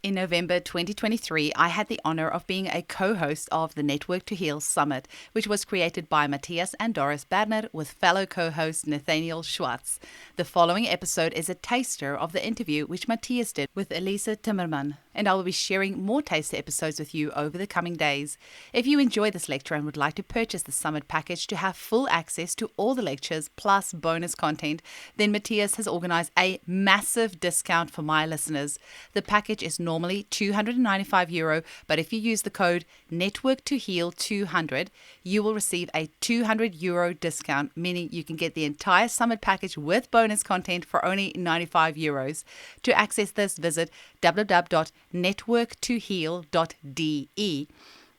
In November 2023, I had the honor of being a co-host of the Network to Heal Summit, which was created by Mathias and Doris Berner with fellow co-host Nathaneal Schwartz. The following episode is a taster of the interview which Mathias did with Alize Timmerman, and I will be sharing more taster episodes with you over the coming days. If you enjoy this lecture and would like to purchase the Summit package to have full access to all the lectures plus bonus content, then Mathias has organized a massive discount for my listeners. The package is normally €295, but if you use the code NETWORK2HEAL200, you will receive a €200 discount, meaning you can get the entire Summit package with bonus content for only €95. To access this, visit www.networktoheal.de.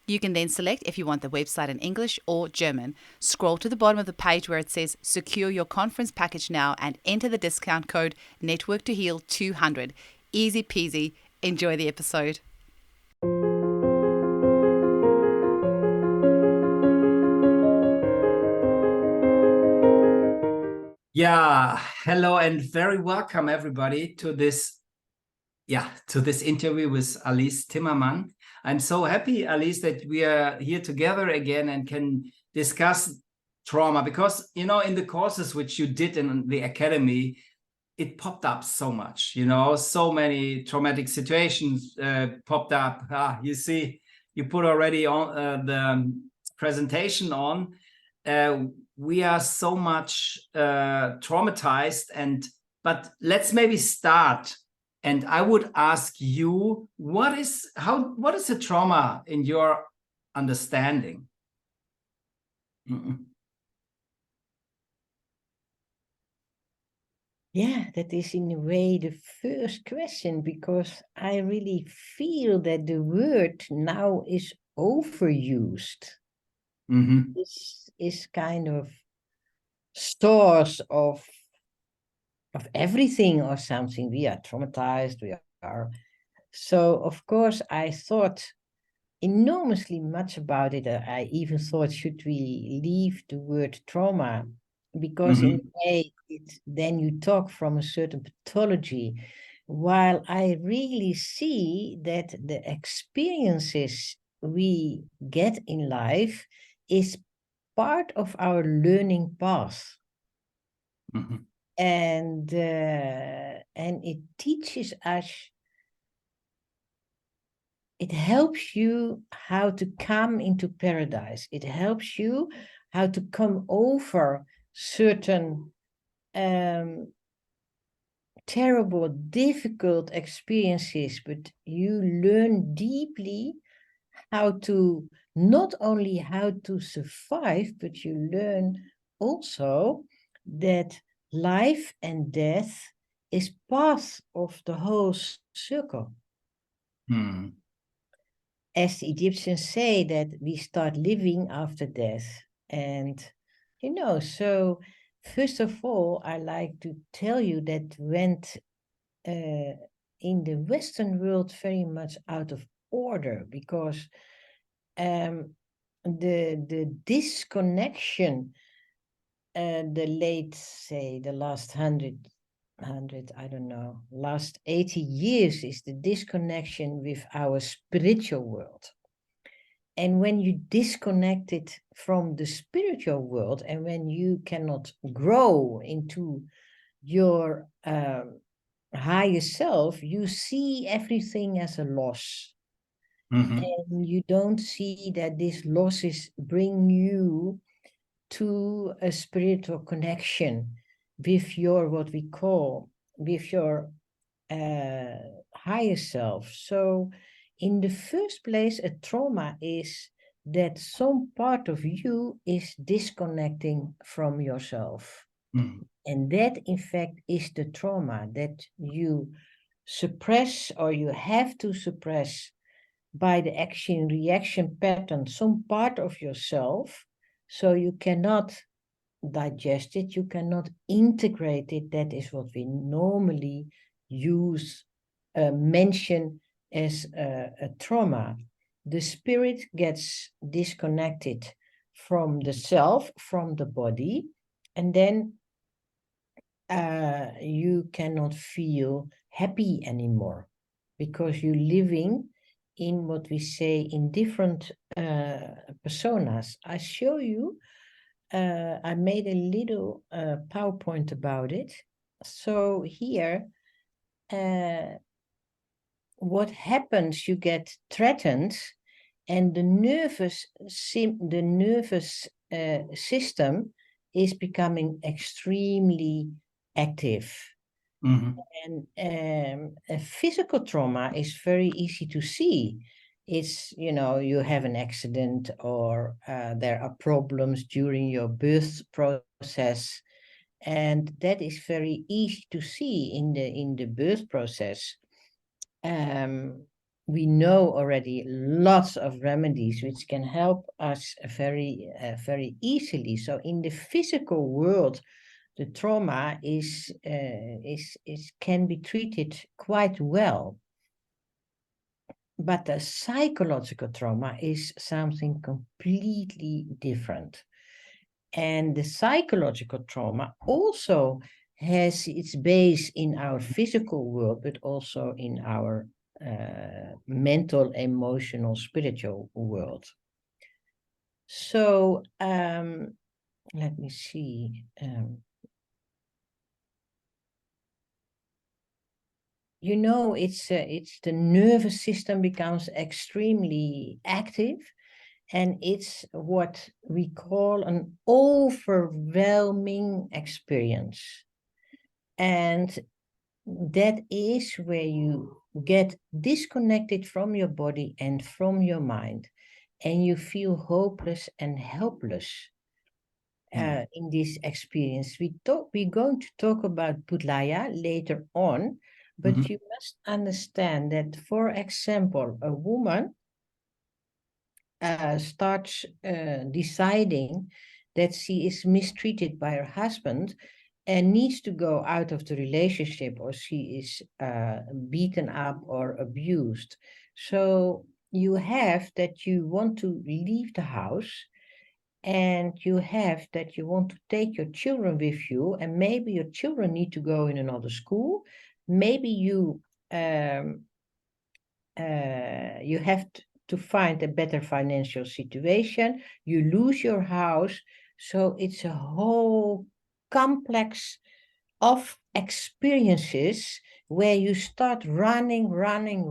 You can then select if you want the website in English or German. Scroll to the bottom of the page where it says Secure your conference package now and enter the discount code NETWORKTOHEAL200. Easy peasy. Enjoy the episode. Yeah, hello and very welcome everybody to this interview with Alize Timmerman. I'm so happy, Alize, that we are here together again and can discuss trauma because, in the courses which you did in the academy, it popped up so much, so many traumatic situations popped up. You see, you put already on the presentation on. We are so much traumatized, but let's maybe start. And I would ask you, what is a trauma in your understanding? Yeah, that is in a way the first question, because I really feel that the word now is overused. This is kind of source of everything or something. We are traumatized, we are. So, of course, I thought enormously much about it. I even thought, should we leave the word trauma? Because in a way, then you talk from a certain pathology, while I really see that the experiences we get in life is part of our learning path. And it teaches us, it helps you how to come into paradise. It helps you how to come over certain terrible, difficult experiences, but you learn deeply how to, not only how to survive, but you learn also that life and death is part of the whole circle. As the Egyptians say, that we start living after death. And, so first of all, I like to tell you that went in the Western world very much out of order, because the disconnection, the last 100, I don't know, last 80 years is the disconnection with our spiritual world. And when you disconnect it from the spiritual world, and when you cannot grow into your higher self, you see everything as a loss. And you don't see that these losses bring you to a spiritual connection with your, what we call, with your higher self. So in the first place, a trauma is that some part of you is disconnecting from yourself. And that, in fact, is the trauma that you suppress, or you have to suppress by the action-reaction pattern, some part of yourself, so you cannot digest it, you cannot integrate it. That is what we normally mention as a trauma. The spirit gets disconnected from the self, from the body, and then you cannot feel happy anymore. because you're living in what we say in different personas. I show you, I made a little PowerPoint about it. So here, what happens, you get threatened, and the nervous system is becoming extremely active. And a physical trauma is very easy to see. It's, you know, you have an accident, or there are problems during your birth process, and that is very easy to see in the birth process. We know already lots of remedies which can help us very easily. So in the physical world, the trauma can be treated quite well. But the psychological trauma is something completely different. And the psychological trauma also has its base in our physical world, but also in our mental, emotional, spiritual world. So let me see. You know, it's the nervous system becomes extremely active, and it's what we call an overwhelming experience. And that is where you get disconnected from your body and from your mind, and you feel hopeless and helpless in this experience. We're going to talk about Budlaya later on, but you must understand that, for example, a woman starts deciding that she is mistreated by her husband and needs to go out of the relationship, or she is beaten up or abused. So you have that you want to leave the house, and you have that you want to take your children with you, and maybe your children need to go in another school. Maybe you have to find a better financial situation. You lose your house. So it's a whole complex of experiences where you start running, working,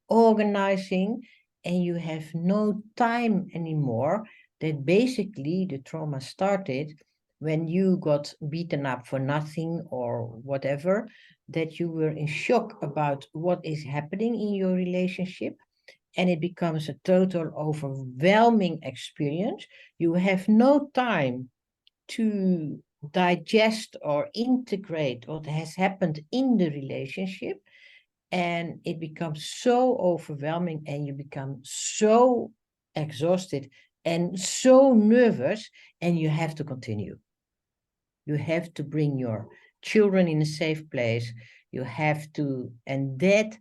organizing, and you have no time anymore. That basically the trauma started when you got beaten up for nothing or whatever, that you were in shock about what is happening in your relationship, and it becomes a total overwhelming experience. You have no time to digest or integrate what has happened in the relationship, and it becomes so overwhelming, and you become so exhausted and so nervous, and you have to continue. You have to bring your children in a safe place. You have to, and that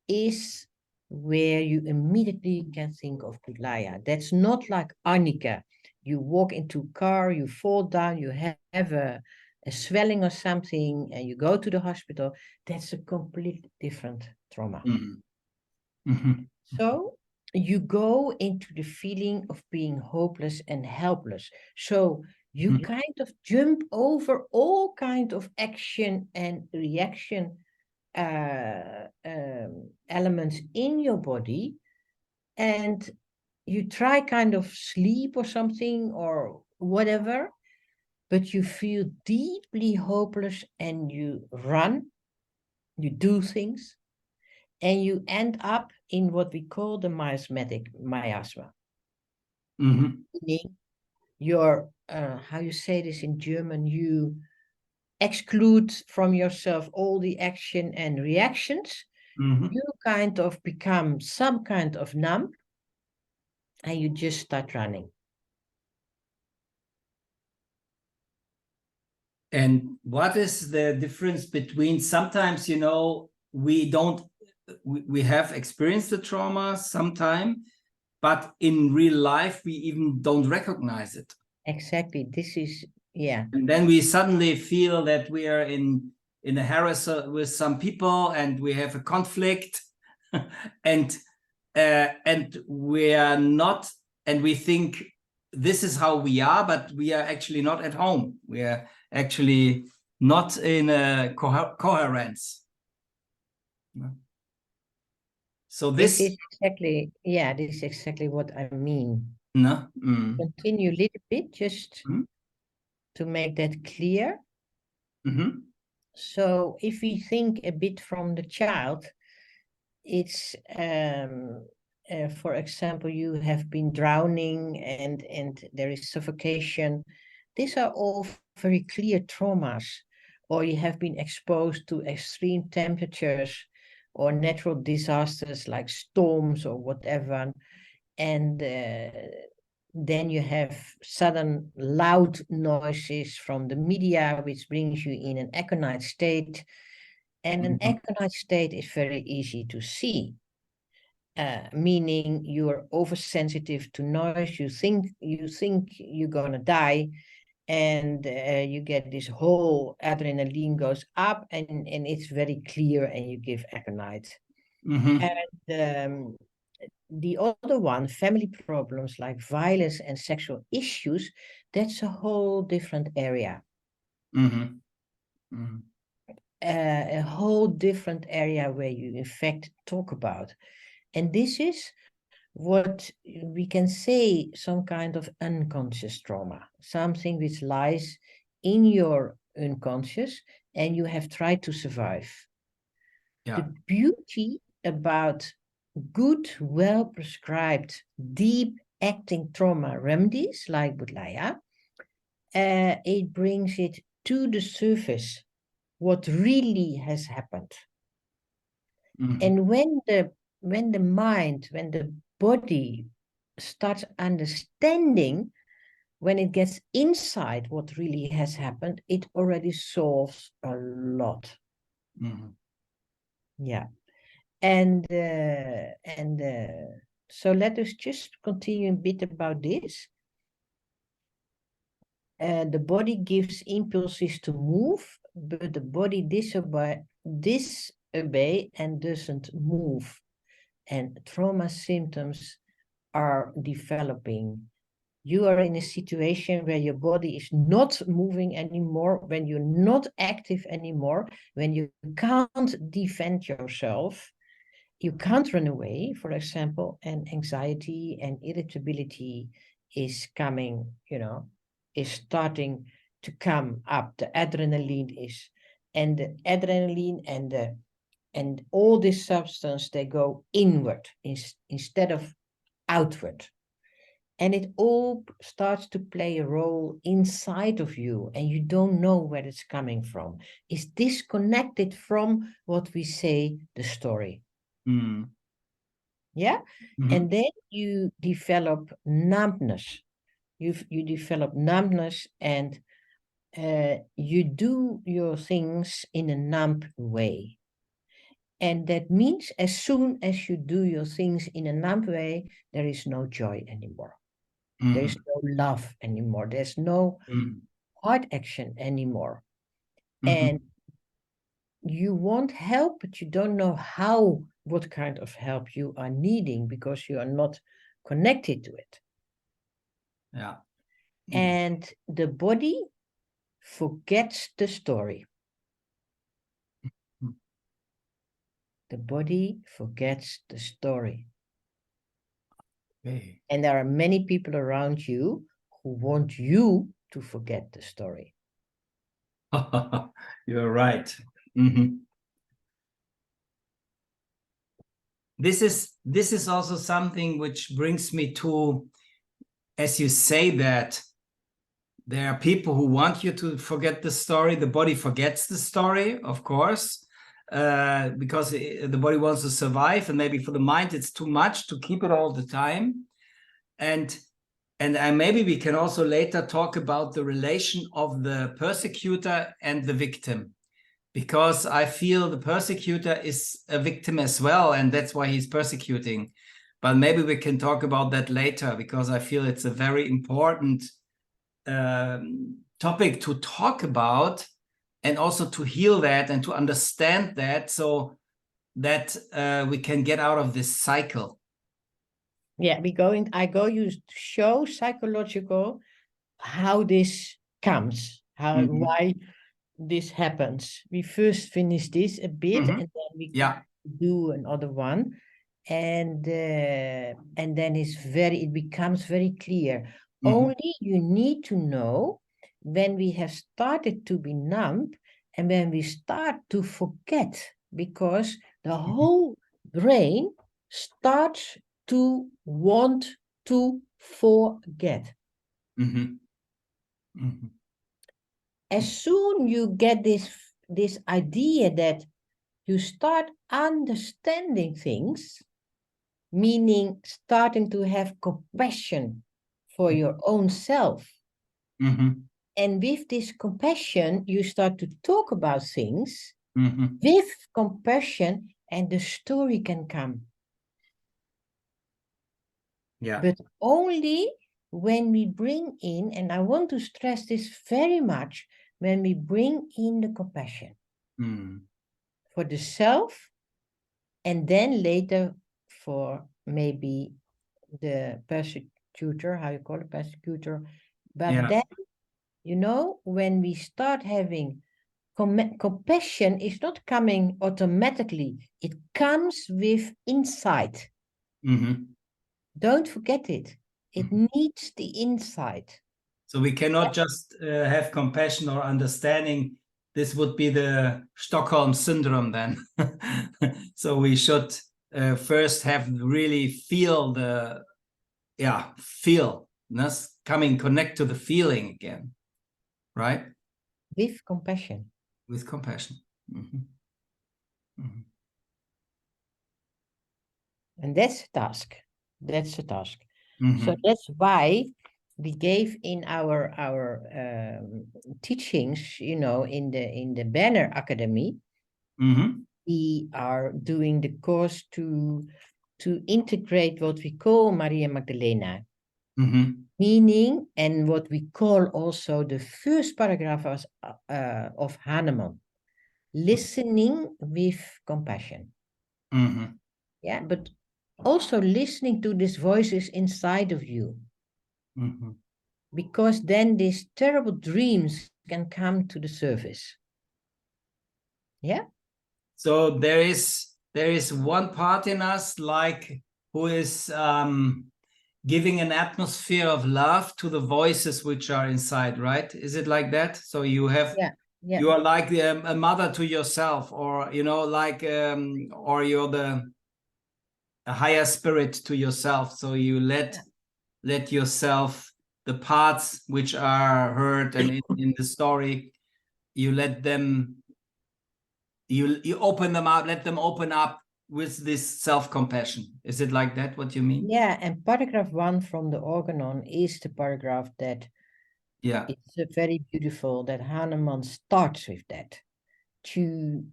is where you immediately can think of Budlaya. That's not like Annika. You walk into a car, you fall down, you have a swelling or something, and you go to the hospital. That's a completely different trauma. So you go into the feeling of being hopeless and helpless. So you kind of jump over all kind of action and reaction elements in your body, and you try kind of sleep or something or whatever, but you feel deeply hopeless, and you run, you do things, and you end up in what we call the miasma. Meaning your, how you say this in German, you exclude from yourself all the action and reactions. You kind of become some kind of numb, and you just start running. And what is the difference between, sometimes, you know, we have experienced the trauma sometime, but in real life, we even don't recognize it. Exactly. This is, yeah. And then we suddenly feel that we are in in a harass with some people, and we have a conflict, and we are not, and we think this is how we are, but we are actually not at home. We are actually not in a coherence. So this is exactly, yeah, this is exactly what I mean. No? Continue a little bit, just to make that clear. So if we think a bit from the child, it's for example, you have been drowning and there is suffocation. These are all very clear traumas. Or you have been exposed to extreme temperatures or natural disasters like storms or whatever. And then you have sudden loud noises from the media, which brings you in an aconite state. And an aconite state is very easy to see, meaning you are oversensitive to noise. You think you're gonna die, and you get this whole adrenaline goes up, and it's very clear, and you give aconite. And the other one, family problems like violence and sexual issues, that's a whole different area. A whole different area where you in fact talk about. And this is what we can say, some kind of unconscious trauma, something which lies in your unconscious and you have tried to survive. The beauty about good, well-prescribed, deep-acting trauma remedies like Butlaya, it brings it to the surface, what really has happened. And when the mind, when the body starts understanding, when it gets inside what really has happened, it already solves a lot. Yeah. And so let us just continue a bit about this. The body gives impulses to move, but the body disobey and doesn't move. And trauma symptoms are developing. You are in a situation where your body is not moving anymore, when you're not active anymore, when you can't defend yourself, you can't run away, for example, and anxiety and irritability is coming, is starting to come up. The adrenaline is, and the adrenaline and all this substance, they go inward instead of outward. And it all starts to play a role inside of you, and you don't know where it's coming from. It's disconnected from what we say, the story. Yeah? And then you develop numbness. You develop numbness, and you do your things in a numb way. And that means as soon as you do your things in a numb way, there is no joy anymore. There is no love anymore. There's no heart action anymore. And you want help, but you don't know what kind of help you are needing because you are not connected to it. Yeah. And the body forgets the story. The body forgets the story. Okay. And there are many people around you who want you to forget the story. You're right. This is also something which brings me to, as you say, that there are people who want you to forget the story. The body forgets the story, of course, because the body wants to survive, and maybe for the mind it's too much to keep it all the time. And maybe we can also later talk about the relation of the persecutor and the victim, because I feel the persecutor is a victim as well, and that's why he's persecuting. But maybe we can talk about that later, because I feel it's a very important topic to talk about, and also to heal that and to understand that, so that we can get out of this cycle. Yeah, I go use to show psychological how this comes, why this happens. We first finish this a bit, and then we do another one, and then it becomes very clear. Only you need to know when we have started to be numb and when we start to forget, because the whole brain starts to want to forget. As soon you get this idea that you start understanding things, meaning starting to have compassion for your own self. And with this compassion, you start to talk about things with compassion, and the story can come. Yeah. But only when we bring in, and I want to stress this very much, when we bring in the compassion for the self, and then later for maybe the persecutor, how you call it, persecutor. But then, you know, when we start having compassion, is not coming automatically. It comes with insight. Don't forget it. It needs the insight. So we cannot just have compassion or understanding. This would be the Stockholm syndrome then. So we should first have really feel the, connect to the feeling again, right? With compassion. With compassion. And that's the task. That's the task. So that's why we gave in our teachings, you know, in the Berner Academy, we are doing the course to integrate what we call Maria Magdalena, meaning, and what we call also the first paragraph of Hahnemann, listening with compassion. Yeah, but also listening to these voices inside of you. Because then these terrible dreams can come to the surface. Yeah. So there is one part in us, like, who is giving an atmosphere of love to the voices which are inside, right? Is it like that? So you have, you are like a mother to yourself, or, you know, like, or you're a higher spirit to yourself. So you let yourself, the parts which are heard and in the story, you let them, you open them up, let them open up with this self-compassion. Is it like that, what you mean? Yeah, and paragraph 1 from the organon is the paragraph that it's very beautiful, that Hahnemann starts with that, to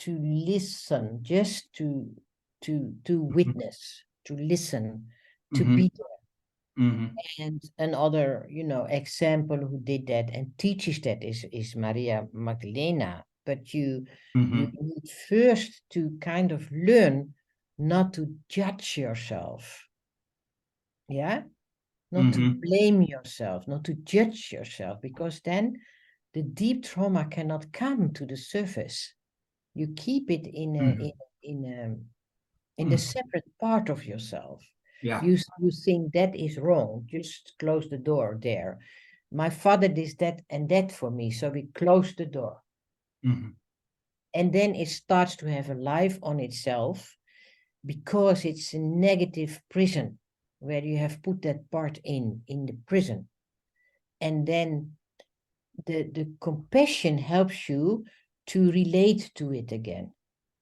listen, just to witness, to listen, to be there. And another, you know, example who did that and teaches that is Maria Magdalena. But you need first to kind of learn not to judge yourself. Yeah? Not to blame yourself, not to judge yourself, because then the deep trauma cannot come to the surface. You keep it in the separate part of yourself. You think that is wrong, just close the door there. My father did that and that for me, so we close the door. And then it starts to have a life on itself, because it's a negative prison where you have put that part in the prison. And then the compassion helps you to relate to it again,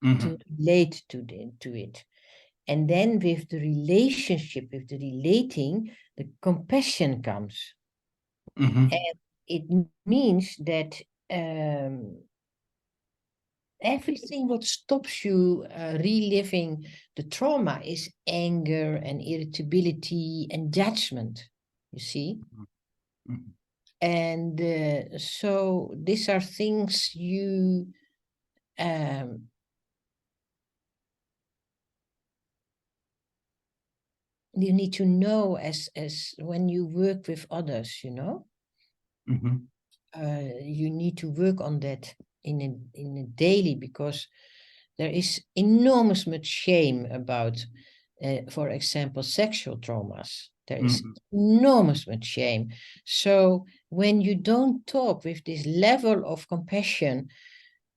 to relate to it. And then with the relationship, with the relating, the compassion comes. And it means that everything what stops you reliving the trauma is anger and irritability and judgment, you see? And so these are things you need to know as when you work with others, you know. Mm-hmm. You need to work on that in a daily, because there is enormous much shame about, for example, sexual traumas. There is enormous much shame. So when you don't talk with this level of compassion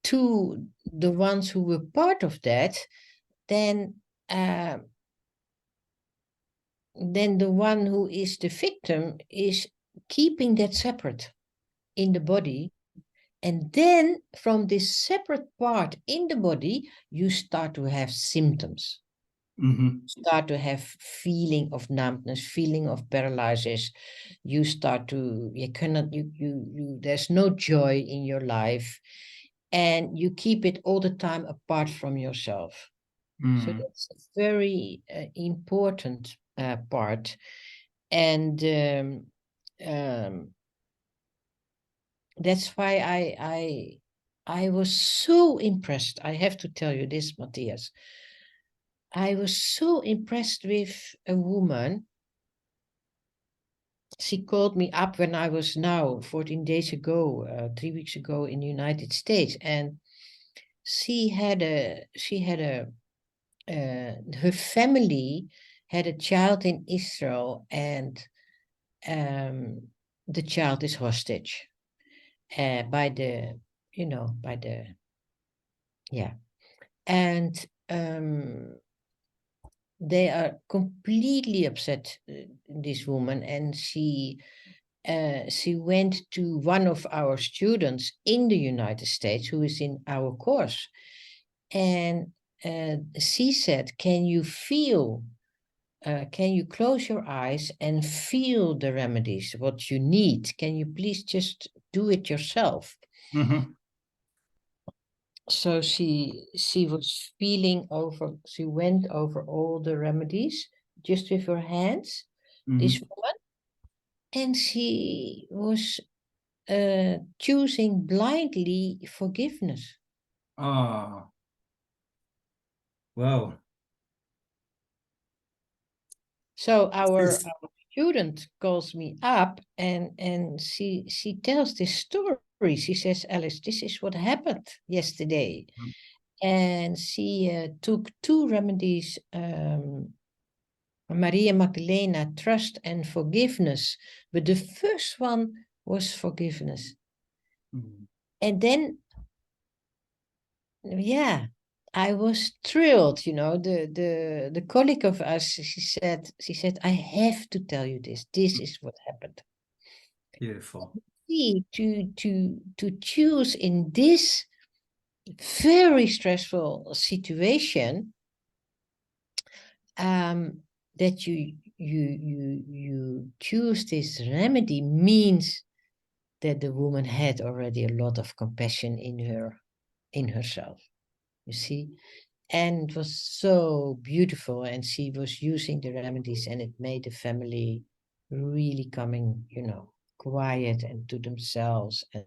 to the ones who were part of that, then the one who is the victim is keeping that separate in the body. And then from this separate part in the body, you start to have symptoms. Start to have feeling of numbness, feeling of paralysis. You start to, there's no joy in your life, and you keep it all the time apart from yourself. So that's a very important part. And that's why I was so impressed. I have to tell you this, Matthias. I was so impressed with a woman. She called me up when I was now 14 days ago, 3 weeks ago in the United States, and she had her family had a child in Israel, and the child is hostage by the, and they are completely upset, this woman, and she went to one of our students in the United States who is in our course, and she said, can you close your eyes and feel the remedies, what you need? Can you please just do it yourself? So she was feeling over, she went over all the remedies just with her hands, this woman, and she was choosing blindly forgiveness. Oh, wow. So our student calls me up, and she tells this story. She says, Alice, this is what happened yesterday. And she took 2 remedies, Maria Magdalena, trust and forgiveness. But the first one was forgiveness. And then, yeah, I was thrilled, the colleague of us, she said, I have to tell you this. This is what happened. Beautiful. To choose in this very stressful situation, that you choose this remedy means that the woman had already a lot of compassion in herself, you see. And it was so beautiful, and she was using the remedies, and it made the family really coming, quiet and to themselves, and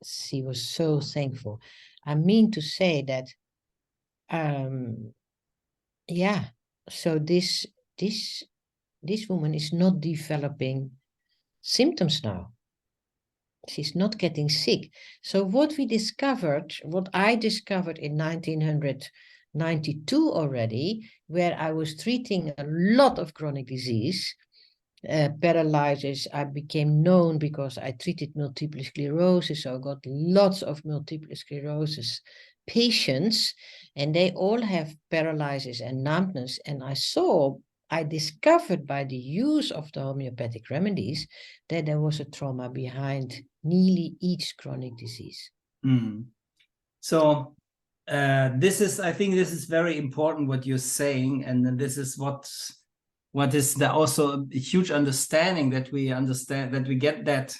she was so thankful. I mean to say that, so this woman is not developing symptoms now. She's not getting sick. So what I discovered in 1992 already, where I was treating a lot of chronic disease, paralysis. I became known because I treated multiple sclerosis, so I got lots of multiple sclerosis patients, and they all have paralysis and numbness. And I discovered by the use of the homeopathic remedies that there was a trauma behind nearly each chronic disease. So I think this is very important what you're saying, and this is what is also a huge understanding, that we get that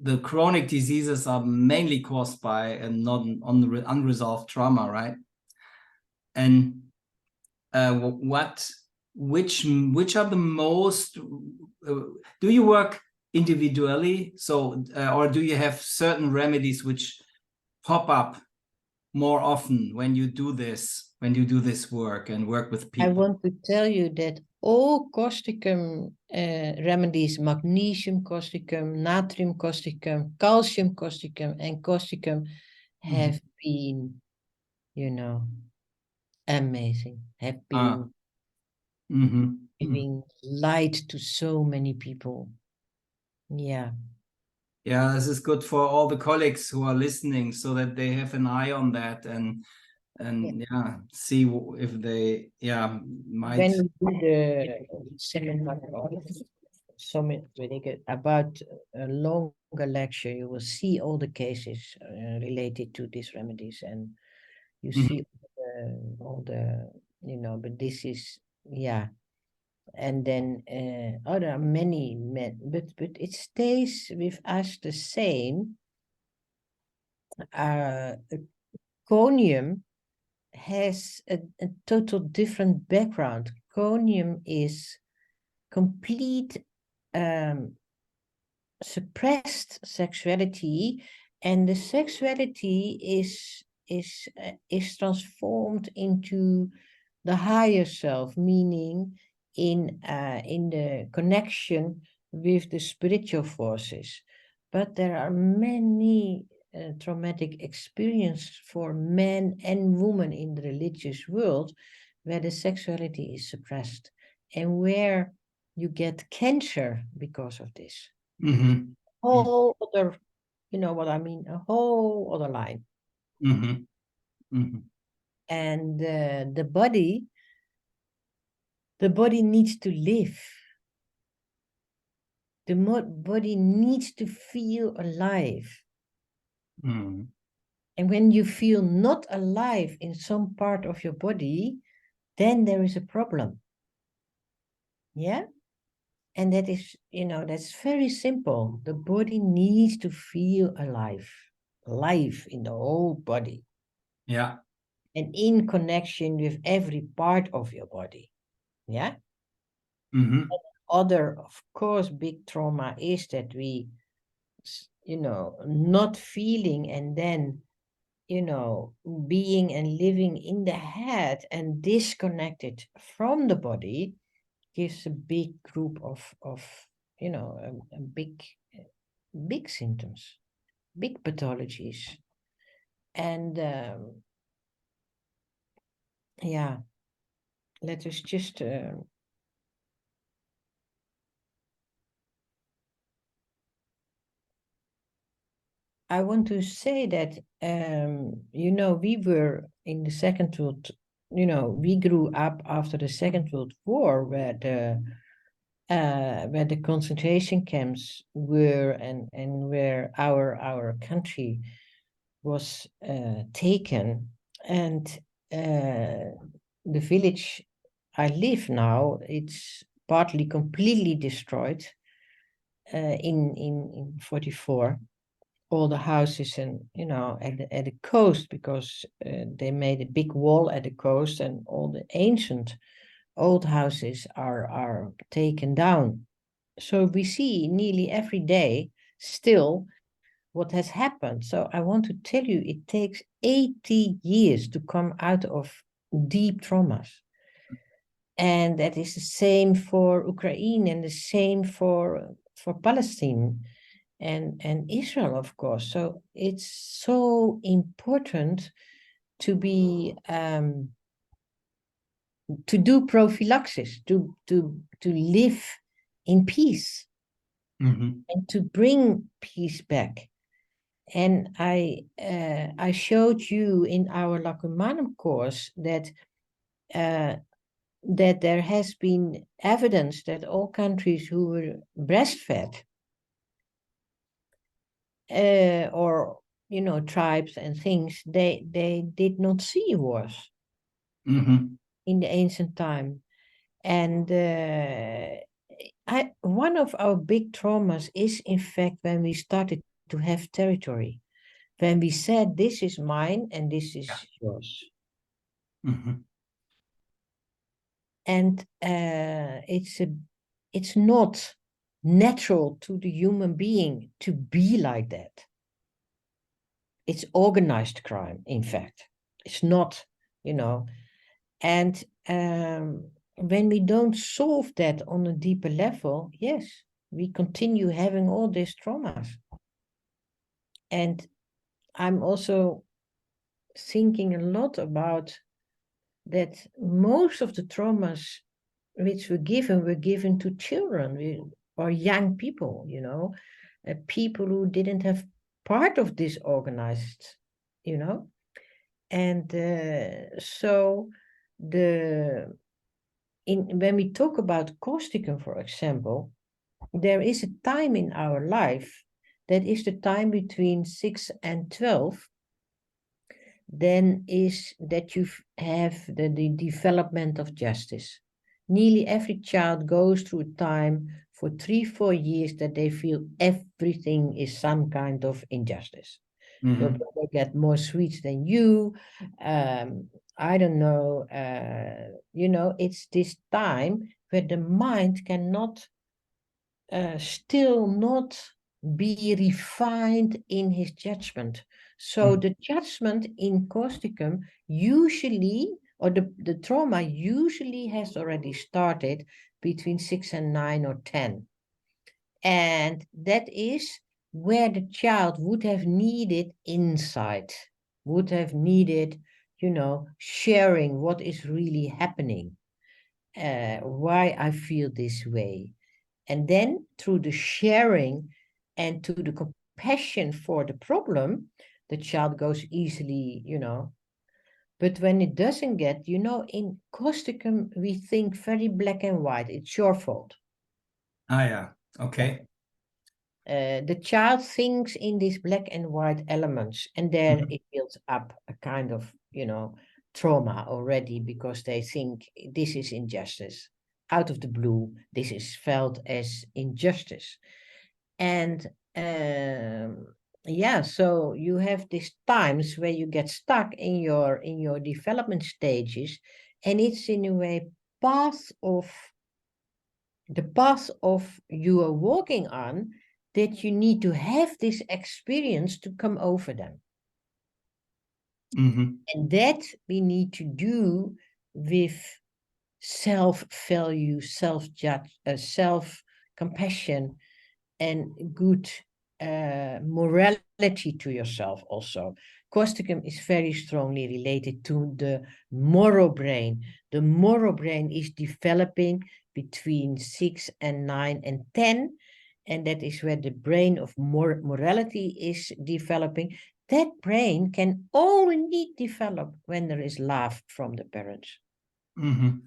the chronic diseases are mainly caused by a unresolved trauma, right? And which are the most, do you work individually? So, or do you have certain remedies which pop up more often when you do this work and work with people? I want to tell you that all causticum remedies, magnesium causticum, natrium causticum, calcium causticum, and causticum have been, you know, amazing, have been giving light to so many people. Yeah. Yeah, this is good for all the colleagues who are listening, so that they have an eye on that and see if they might. When you do the seminar summit about a longer lecture, you will see all the cases related to these remedies, and you see all the but this is and then there are many men, but it stays with us the same. Conium has a total different background. Conium is complete suppressed sexuality, and the sexuality is transformed into the higher self, meaning in the connection with the spiritual forces. But there are many traumatic experiences for men and women in the religious world where the sexuality is suppressed and where you get cancer because of this. Whole other, you know what I mean, a whole other line. And the body needs to live. The body needs to feel alive. And when you feel not alive in some part of your body, then there is a problem. Yeah? And that is, that's very simple. The body needs to feel alive. Life in the whole body. Yeah. And in connection with every part of your body. Yeah? Other, of course, big trauma is that we, not feeling and then, being and living in the head and disconnected from the body gives a big group of a big symptoms, big pathologies. And let us just I want to say that we were in the Second World, we grew up after the Second World War, where the concentration camps were and where our country was taken. And the village I live now, it's partly completely destroyed in 44. All the houses and at the coast, because they made a big wall at the coast, and all the ancient old houses are taken down. So we see nearly every day still what has happened. So I want to tell you, it takes 80 years to come out of deep traumas. And that is the same for Ukraine and the same for Palestine and Israel, of course. So it's so important to be to do prophylaxis, to live in peace, and to bring peace back. And I showed you in our Lacumanum course that there has been evidence that all countries who were breastfed or tribes and things, they did not see wars in the ancient time. And one of our big traumas is, in fact, when we started to have territory, when we said this is mine and this is yours. And it's not natural to the human being to be like that. It's organized crime, in fact. It's not, and when we don't solve that on a deeper level, yes, we continue having all these traumas. And I'm also thinking a lot about that most of the traumas which were given to children or young people, people who didn't have part of this organized, and so when we talk about causticum, for example, there is a time in our life that is the time between 6 and 12, then is that you have the development of justice. Nearly every child goes through a time for 3-4 years that they feel everything is some kind of injustice. Mm-hmm. Your brother get more sweets than you. I don't know. It's this time where the mind cannot still not be refined in his judgment. So the judgment in causticum usually, or the trauma usually has already started between 6 and 9 or 10. And that is where the child would have needed insight, would have needed, sharing what is really happening, why I feel this way. And then through the sharing and to the compassion for the problem, the child goes easily, But when it doesn't get, in causticum, we think very black and white. It's your fault. Ah, yeah. Okay. The child thinks in these black and white elements, and there it builds up a kind of, trauma already, because they think this is injustice. Out of the blue, this is felt as injustice. And so you have these times where you get stuck in your development stages, and it's in a way the path of you are walking on, that you need to have this experience to come over them. Mm-hmm. And that we need to do with self-value, self-compassion, and good morality to yourself also. Causticum is very strongly related to the moral brain. The moral brain is developing between 6 and 9 and 10, and that is where the brain of morality is developing. That brain can only develop when there is love from the parents. Mm-hmm.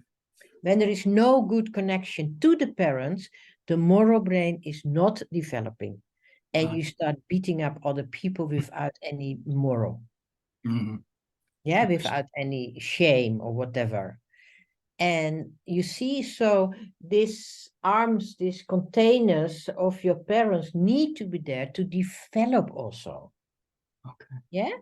When there is no good connection to the parents, the moral brain is not developing. And you start beating up other people without any moral. Mm-hmm. Yeah, without any shame or whatever. And you see, so these containers of your parents need to be there to develop also. Okay. Yeah.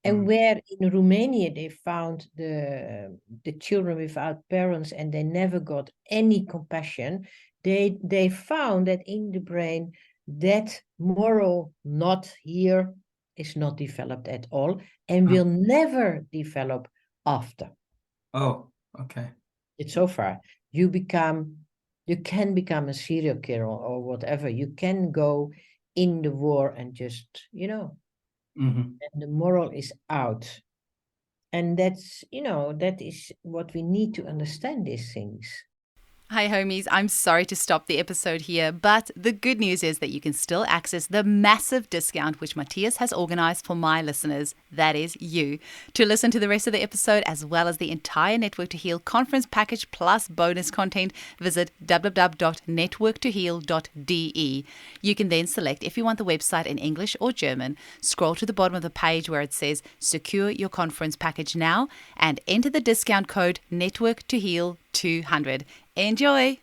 And where in Romania they found the children without parents and they never got any compassion, they found that in the brain that moral not here is not developed at all and will never develop after. Oh, okay. It's so far. You can become a serial killer or whatever. You can go in the war and just, and the moral is out. And that's, that is what we need to understand these things. Hi, homies. I'm sorry to stop the episode here, but the good news is that you can still access the massive discount which Mathias has organized for my listeners. That is you. To listen to the rest of the episode, as well as the entire Network to Heal conference package plus bonus content, visit www.networktoheal.de. You can then select if you want the website in English or German. Scroll to the bottom of the page where it says secure your conference package now and enter the discount code Network to Heal 200. Enjoy!